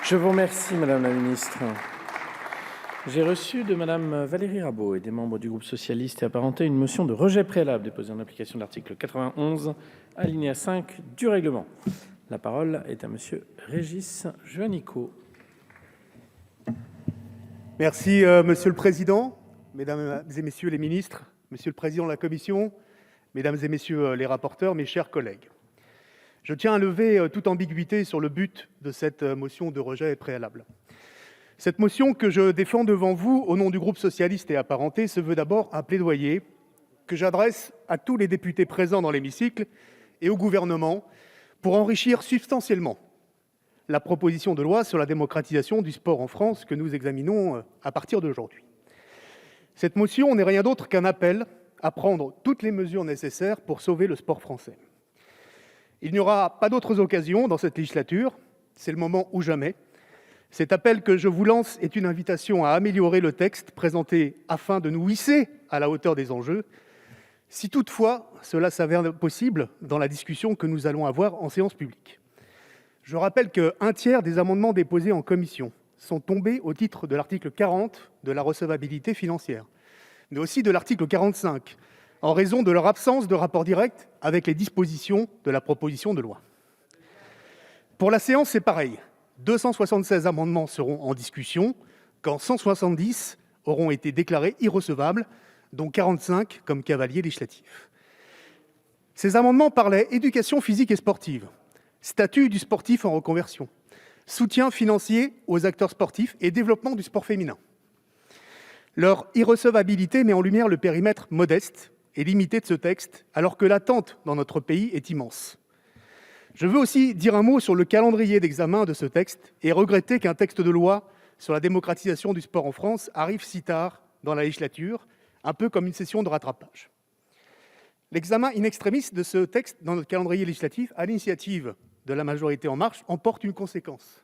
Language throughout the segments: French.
Je vous remercie, Madame la Ministre. J'ai reçu de Madame Valérie Rabault et des membres du groupe socialiste et apparentés une motion de rejet préalable déposée en application de l'article 91, alinéa 5 du règlement. La parole est à Monsieur Régis Juanico. Merci, Monsieur le Président, Mesdames et Messieurs les ministres, Monsieur le Président de la Commission, Mesdames et Messieurs les rapporteurs, mes chers collègues. Je tiens à lever toute ambiguïté sur le but de cette motion de rejet préalable. Cette motion que je défends devant vous au nom du groupe socialiste et apparenté se veut d'abord un plaidoyer que j'adresse à tous les députés présents dans l'hémicycle et au gouvernement pour enrichir substantiellement la proposition de loi sur la démocratisation du sport en France que nous examinons à partir d'aujourd'hui. Cette motion n'est rien d'autre qu'un appel à prendre toutes les mesures nécessaires pour sauver le sport français. Il n'y aura pas d'autres occasions dans cette législature, c'est le moment ou jamais. Cet appel que je vous lance est une invitation à améliorer le texte présenté afin de nous hisser à la hauteur des enjeux, si toutefois cela s'avère possible dans la discussion que nous allons avoir en séance publique. Je rappelle qu'un tiers des amendements déposés en commission sont tombés au titre de l'article 40 de la recevabilité financière, mais aussi de l'article 45, en raison de leur absence de rapport direct avec les dispositions de la proposition de loi. Pour la séance, c'est pareil. 276 amendements seront en discussion, quand 170 auront été déclarés irrecevables, dont 45 comme cavaliers législatifs. Ces amendements parlaient éducation physique et sportive, statut du sportif en reconversion, soutien financier aux acteurs sportifs et développement du sport féminin. Leur irrecevabilité met en lumière le périmètre modeste et limité de ce texte, alors que l'attente dans notre pays est immense. Je veux aussi dire un mot sur le calendrier d'examen de ce texte et regretter qu'un texte de loi sur la démocratisation du sport en France arrive si tard dans la législature, un peu comme une session de rattrapage. L'examen in extremis de ce texte dans notre calendrier législatif, à l'initiative de la majorité En Marche, emporte une conséquence.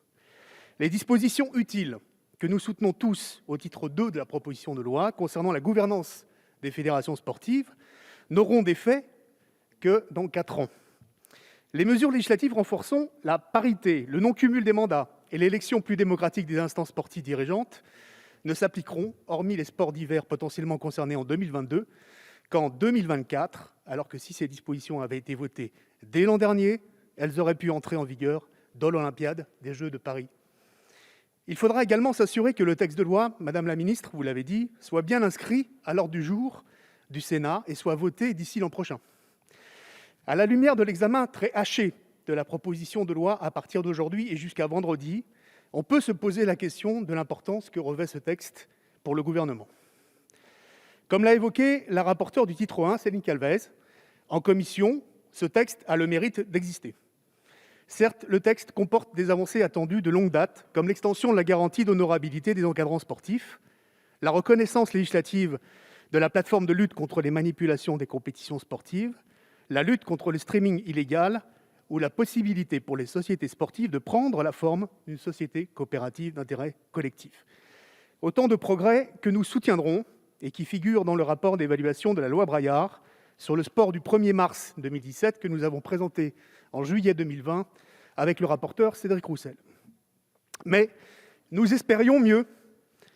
Les dispositions utiles que nous soutenons tous au titre 2 de la proposition de loi concernant la gouvernance des fédérations sportives n'auront d'effet que dans 4 ans. Les mesures législatives renforçant la parité, le non-cumul des mandats et l'élection plus démocratique des instances sportives dirigeantes ne s'appliqueront, hormis les sports d'hiver potentiellement concernés en 2022, qu'en 2024, alors que si ces dispositions avaient été votées dès l'an dernier, elles auraient pu entrer en vigueur dans l'Olympiade des Jeux de Paris. Il faudra également s'assurer que le texte de loi, Madame la Ministre, vous l'avez dit, soit bien inscrit à l'ordre du jour du Sénat et soit voté d'ici l'an prochain. À la lumière de l'examen très haché de la proposition de loi à partir d'aujourd'hui et jusqu'à vendredi, on peut se poser la question de l'importance que revêt ce texte pour le gouvernement. Comme l'a évoqué la rapporteure du titre 1, Céline Calvez, en commission, ce texte a le mérite d'exister. Certes, le texte comporte des avancées attendues de longue date, comme l'extension de la garantie d'honorabilité des encadrants sportifs, la reconnaissance législative de la plateforme de lutte contre les manipulations des compétitions sportives, la lutte contre le streaming illégal ou la possibilité pour les sociétés sportives de prendre la forme d'une société coopérative d'intérêt collectif. Autant de progrès que nous soutiendrons et qui figurent dans le rapport d'évaluation de la loi Braillard sur le sport du 1er mars 2017 que nous avons présenté en juillet 2020 avec le rapporteur Cédric Roussel. Mais nous espérions mieux.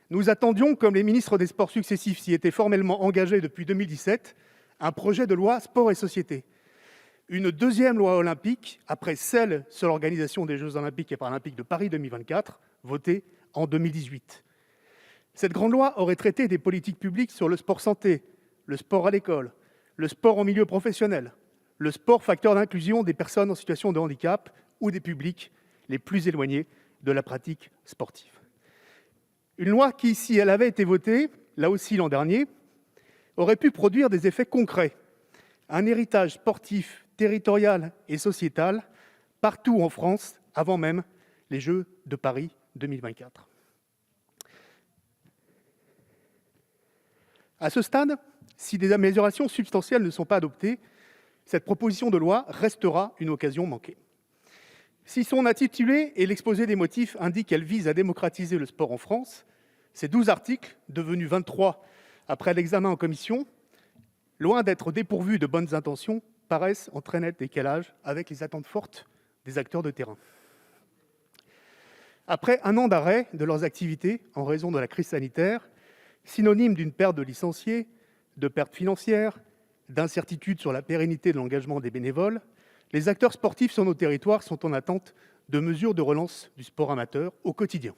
Nous attendions, comme les ministres des Sports successifs s'y étaient formellement engagés depuis 2017, un projet de loi sport et société. Une deuxième loi olympique, après celle sur l'organisation des Jeux olympiques et paralympiques de Paris 2024, votée en 2018. Cette grande loi aurait traité des politiques publiques sur le sport santé, le sport à l'école, le sport en milieu professionnel, le sport facteur d'inclusion des personnes en situation de handicap ou des publics les plus éloignés de la pratique sportive. Une loi qui, si elle avait été votée, là aussi l'an dernier, aurait pu produire des effets concrets, un héritage sportif, territorial et sociétal partout en France avant même les Jeux de Paris 2024. À ce stade, si des améliorations substantielles ne sont pas adoptées, cette proposition de loi restera une occasion manquée. Si son intitulé et l'exposé des motifs indiquent qu'elle vise à démocratiser le sport en France, ces 12 articles, devenus 23 après l'examen en commission, loin d'être dépourvus de bonnes intentions, paraissent en très net décalage avec les attentes fortes des acteurs de terrain. Après un an d'arrêt de leurs activités en raison de la crise sanitaire, synonyme d'une perte de licenciés, de pertes financières, d'incertitudes sur la pérennité de l'engagement des bénévoles, les acteurs sportifs sur nos territoires sont en attente de mesures de relance du sport amateur au quotidien.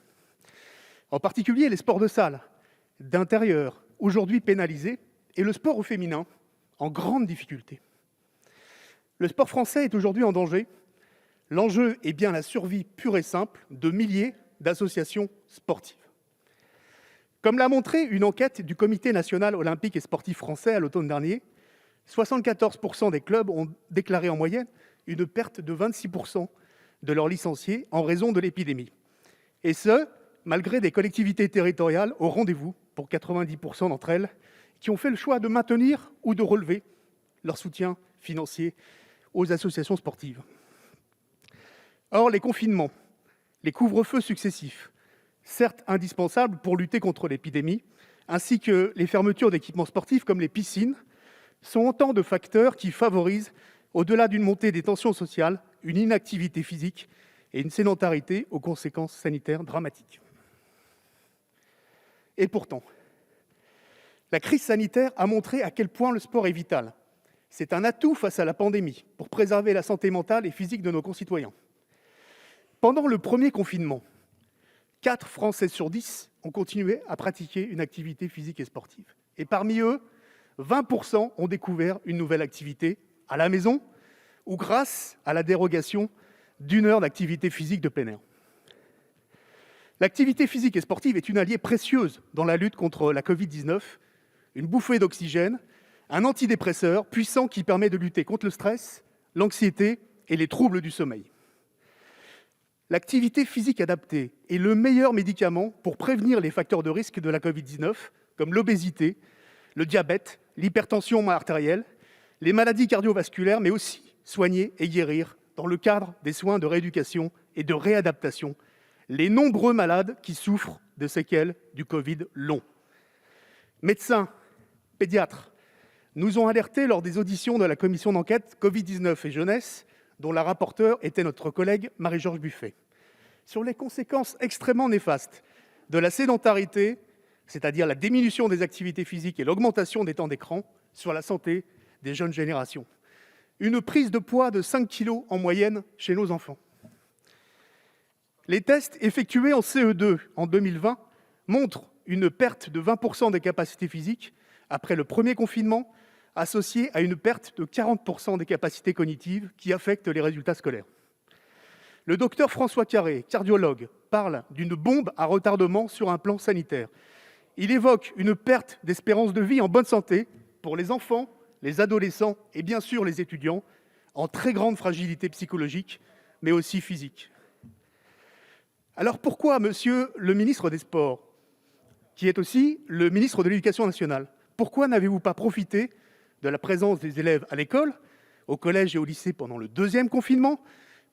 En particulier les sports de salle, d'intérieur, aujourd'hui pénalisés, et le sport au féminin, en grande difficulté. Le sport français est aujourd'hui en danger. L'enjeu est bien la survie pure et simple de milliers d'associations sportives. Comme l'a montré une enquête du Comité national olympique et sportif français à l'automne dernier, 74% des clubs ont déclaré en moyenne une perte de 26% de leurs licenciés en raison de l'épidémie. Et ce, malgré des collectivités territoriales au rendez-vous pour 90% d'entre elles, qui ont fait le choix de maintenir ou de relever leur soutien financier aux associations sportives. Or, les confinements, les couvre-feux successifs, certes indispensables pour lutter contre l'épidémie, ainsi que les fermetures d'équipements sportifs comme les piscines, sont autant de facteurs qui favorisent, au-delà d'une montée des tensions sociales, une inactivité physique et une sédentarité aux conséquences sanitaires dramatiques. Et pourtant, la crise sanitaire a montré à quel point le sport est vital. C'est un atout face à la pandémie pour préserver la santé mentale et physique de nos concitoyens. Pendant le premier confinement, 4 Français sur 10 ont continué à pratiquer une activité physique et sportive. Et parmi eux, 20% ont découvert une nouvelle activité à la maison ou grâce à la dérogation d'1 heure d'activité physique de plein air. L'activité physique et sportive est une alliée précieuse dans la lutte contre la Covid-19, une bouffée d'oxygène, un antidépresseur puissant qui permet de lutter contre le stress, l'anxiété et les troubles du sommeil. L'activité physique adaptée est le meilleur médicament pour prévenir les facteurs de risque de la Covid-19, comme l'obésité, le diabète, l'hypertension artérielle, les maladies cardiovasculaires, mais aussi soigner et guérir, dans le cadre des soins de rééducation et de réadaptation, les nombreux malades qui souffrent de séquelles du Covid long. Médecins, pédiatres, nous ont alertés lors des auditions de la commission d'enquête Covid-19 et jeunesse, dont la rapporteure était notre collègue Marie-George Buffet, sur les conséquences extrêmement néfastes de la sédentarité, c'est-à-dire la diminution des activités physiques et l'augmentation des temps d'écran, sur la santé des jeunes générations. Une prise de poids de 5 kg en moyenne chez nos enfants. Les tests effectués en CE2 en 2020 montrent une perte de 20% des capacités physiques après le premier confinement, associée à une perte de 40% des capacités cognitives qui affectent les résultats scolaires. Le docteur François Carré, cardiologue, parle d'une bombe à retardement sur un plan sanitaire. Il évoque une perte d'espérance de vie en bonne santé pour les enfants, les adolescents et bien sûr les étudiants, en très grande fragilité psychologique, mais aussi physique. Alors pourquoi, monsieur le ministre des Sports, qui est aussi le ministre de l'Éducation nationale, pourquoi n'avez-vous pas profité de la présence des élèves à l'école, au collège et au lycée pendant le deuxième confinement,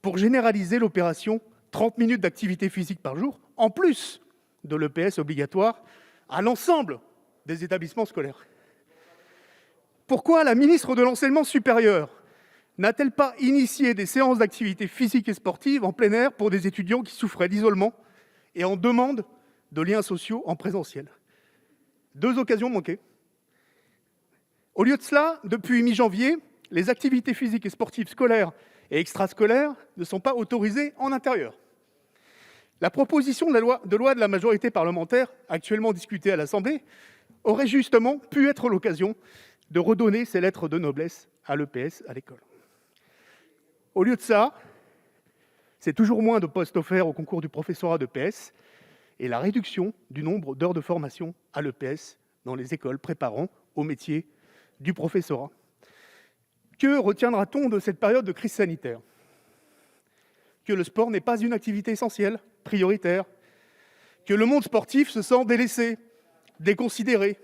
pour généraliser l'opération 30 minutes d'activité physique par jour, en plus de l'EPS obligatoire, à l'ensemble des établissements scolaires? Pourquoi la ministre de l'Enseignement supérieur n'a-t-elle pas initié des séances d'activité physique et sportive en plein air pour des étudiants qui souffraient d'isolement et en demande de liens sociaux en présentiel? 2 occasions manquées. Au lieu de cela, depuis mi-janvier, les activités physiques et sportives scolaires et extrascolaires ne sont pas autorisées en intérieur. La proposition de loi de la majorité parlementaire, actuellement discutée à l'Assemblée, aurait justement pu être l'occasion de redonner ses lettres de noblesse à l'EPS à l'école. Au lieu de ça, c'est toujours moins de postes offerts au concours du professorat d'EPS et la réduction du nombre d'heures de formation à l'EPS dans les écoles préparant au métier du professorat. Que retiendra-t-on de cette période de crise sanitaire? Que le sport n'est pas une activité essentielle, prioritaire, que le monde sportif se sent délaissé, déconsidéré.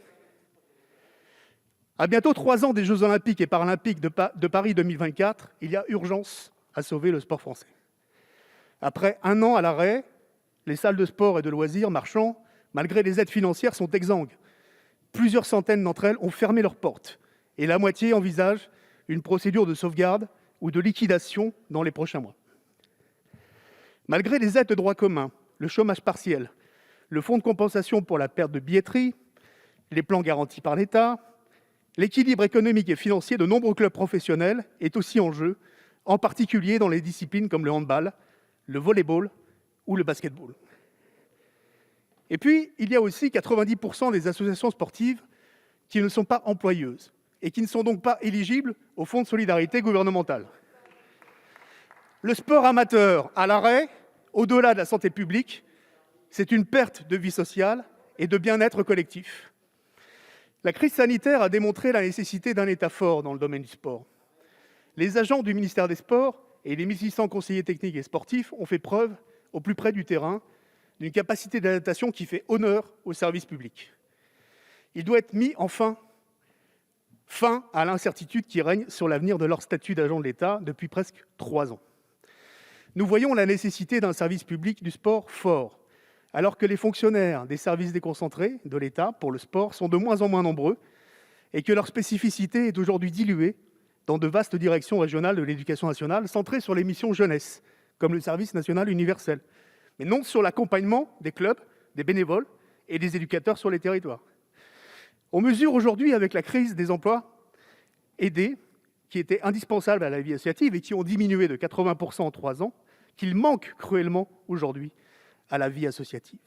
À bientôt 3 ans des Jeux Olympiques et Paralympiques de Paris 2024, il y a urgence à sauver le sport français. Après 1 an à l'arrêt, les salles de sport et de loisirs marchands, malgré les aides financières, sont exsangues. Plusieurs centaines d'entre elles ont fermé leurs portes et la moitié envisage une procédure de sauvegarde ou de liquidation dans les prochains mois. Malgré les aides de droit commun, le chômage partiel, le fonds de compensation pour la perte de billetterie, les plans garantis par l'État, l'équilibre économique et financier de nombreux clubs professionnels est aussi en jeu, en particulier dans les disciplines comme le handball, le volley-ball ou le basket-ball. Et puis, il y a aussi 90% des associations sportives qui ne sont pas employeuses et qui ne sont donc pas éligibles au fonds de solidarité gouvernemental. Le sport amateur à l'arrêt, au-delà de la santé publique, c'est une perte de vie sociale et de bien-être collectif. La crise sanitaire a démontré la nécessité d'un État fort dans le domaine du sport. Les agents du ministère des Sports et les 1600 conseillers techniques et sportifs ont fait preuve, au plus près du terrain, d'une capacité d'adaptation qui fait honneur au service public. Il doit être mis enfin fin à l'incertitude qui règne sur l'avenir de leur statut d'agent de l'État depuis presque 3 ans. Nous voyons la nécessité d'un service public du sport fort, alors que les fonctionnaires des services déconcentrés de l'État pour le sport sont de moins en moins nombreux et que leur spécificité est aujourd'hui diluée dans de vastes directions régionales de l'éducation nationale centrées sur les missions jeunesse, comme le service national universel, mais non sur l'accompagnement des clubs, des bénévoles et des éducateurs sur les territoires. On mesure aujourd'hui, avec la crise des emplois aidés, qui étaient indispensables à la vie associative et qui ont diminué de 80% en 3 ans, qu'il manque cruellement aujourd'hui à la vie associative.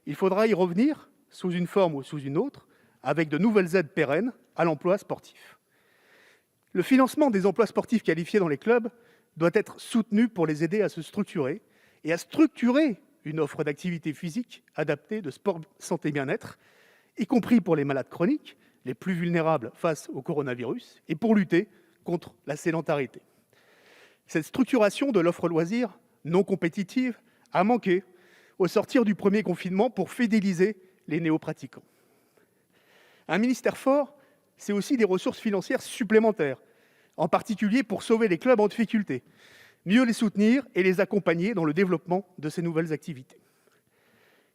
Il faudra y revenir, sous une forme ou sous une autre, avec de nouvelles aides pérennes à l'emploi sportif. Le financement des emplois sportifs qualifiés dans les clubs doit être soutenu pour les aider à se structurer et à structurer une offre d'activité physique adaptée de sport santé bien-être, y compris pour les malades chroniques, les plus vulnérables face au coronavirus, et pour lutter contre la sédentarité. Cette structuration de l'offre loisir non compétitive a manqué au sortir du premier confinement pour fidéliser les néo-pratiquants. Un ministère fort, c'est aussi des ressources financières supplémentaires, en particulier pour sauver les clubs en difficulté, mieux les soutenir et les accompagner dans le développement de ces nouvelles activités.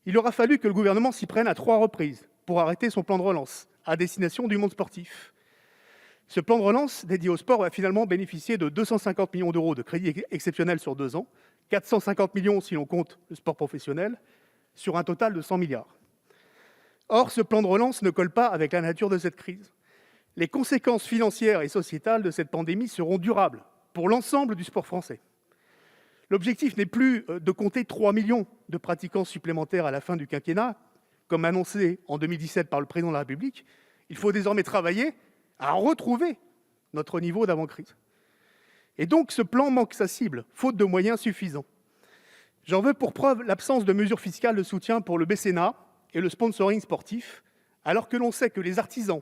Il aura fallu que le gouvernement s'y prenne à 3 reprises pour arrêter son plan de relance à destination du monde sportif. Ce plan de relance dédié au sport va finalement bénéficier de 250 millions d'euros de crédits exceptionnels sur 2 ans, 450 millions si l'on compte le sport professionnel, sur un total de 100 milliards. Or, ce plan de relance ne colle pas avec la nature de cette crise. Les conséquences financières et sociétales de cette pandémie seront durables pour l'ensemble du sport français. L'objectif n'est plus de compter 3 millions de pratiquants supplémentaires à la fin du quinquennat, comme annoncé en 2017 par le Président de la République. Il faut désormais travailler à retrouver notre niveau d'avant-crise. Et donc, ce plan manque sa cible, faute de moyens suffisants. J'en veux pour preuve l'absence de mesures fiscales de soutien pour le mécénat et le sponsoring sportif, alors que l'on sait que les artisans,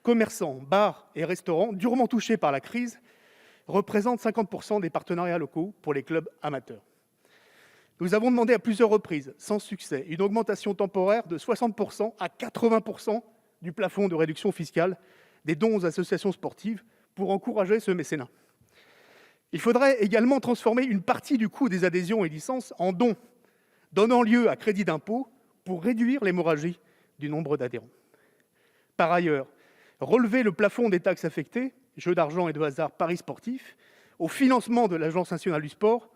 commerçants, bars et restaurants, durement touchés par la crise, représentent 50% des partenariats locaux pour les clubs amateurs. Nous avons demandé à plusieurs reprises, sans succès, une augmentation temporaire de 60% à 80% du plafond de réduction fiscale des dons aux associations sportives pour encourager ce mécénat. Il faudrait également transformer une partie du coût des adhésions et licences en dons, donnant lieu à crédit d'impôt pour réduire l'hémorragie du nombre d'adhérents. Par ailleurs, relever le plafond des taxes affectées, jeux d'argent et de hasard, paris sportifs, au financement de l'Agence nationale du sport,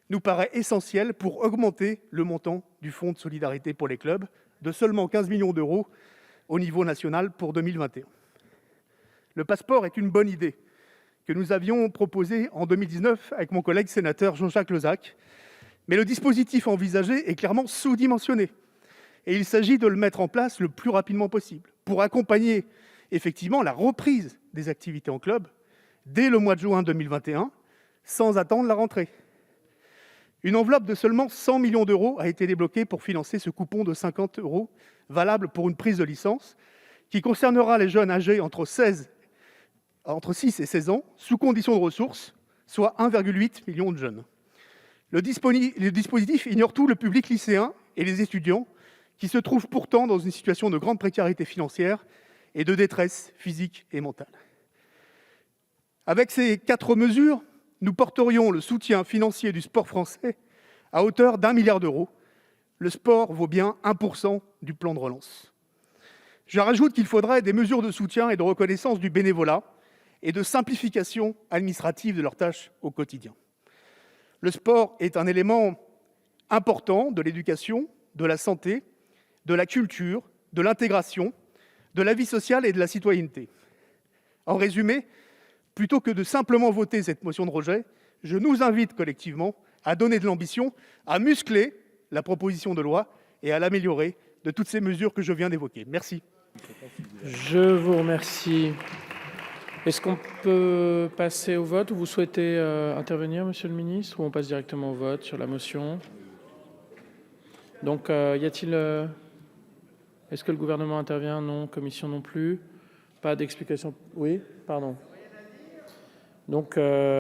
nous paraît essentiel pour augmenter le montant du fonds de solidarité pour les clubs de seulement 15 millions d'euros au niveau national pour 2021. Le passeport est une bonne idée que nous avions proposée en 2019 avec mon collègue sénateur Jean-Jacques Lozach, mais le dispositif envisagé est clairement sous-dimensionné et il s'agit de le mettre en place le plus rapidement possible pour accompagner effectivement la reprise des activités en club dès le mois de juin 2021, sans attendre la rentrée. Une enveloppe de seulement 100 millions d'euros a été débloquée pour financer ce coupon de 50 € valable pour une prise de licence qui concernera les jeunes âgés entre 6 et 16 ans, sous condition de ressources, soit 1,8 million de jeunes. Le dispositif ignore tout le public lycéen et les étudiants qui se trouvent pourtant dans une situation de grande précarité financière et de détresse physique et mentale. Avec ces 4 mesures, nous porterions le soutien financier du sport français à hauteur d'1 milliard d'euros. Le sport vaut bien 1% du plan de relance. Je rajoute qu'il faudrait des mesures de soutien et de reconnaissance du bénévolat et de simplification administrative de leurs tâches au quotidien. Le sport est un élément importants de l'éducation, de la santé, de la culture, de l'intégration, de la vie sociale et de la citoyenneté. En résumé, plutôt que de simplement voter cette motion de rejet, je nous invite collectivement à donner de l'ambition, à muscler la proposition de loi et à l'améliorer de toutes ces mesures que je viens d'évoquer. Merci. Je vous remercie. Est-ce qu'on peut passer au vote ou vous souhaitez intervenir, Monsieur le Ministre, ou on passe directement au vote sur la motion? Donc, y a-t-il... Est-ce que le gouvernement intervient? Non. Commission non plus. Pas d'explication? Oui, pardon. Donc...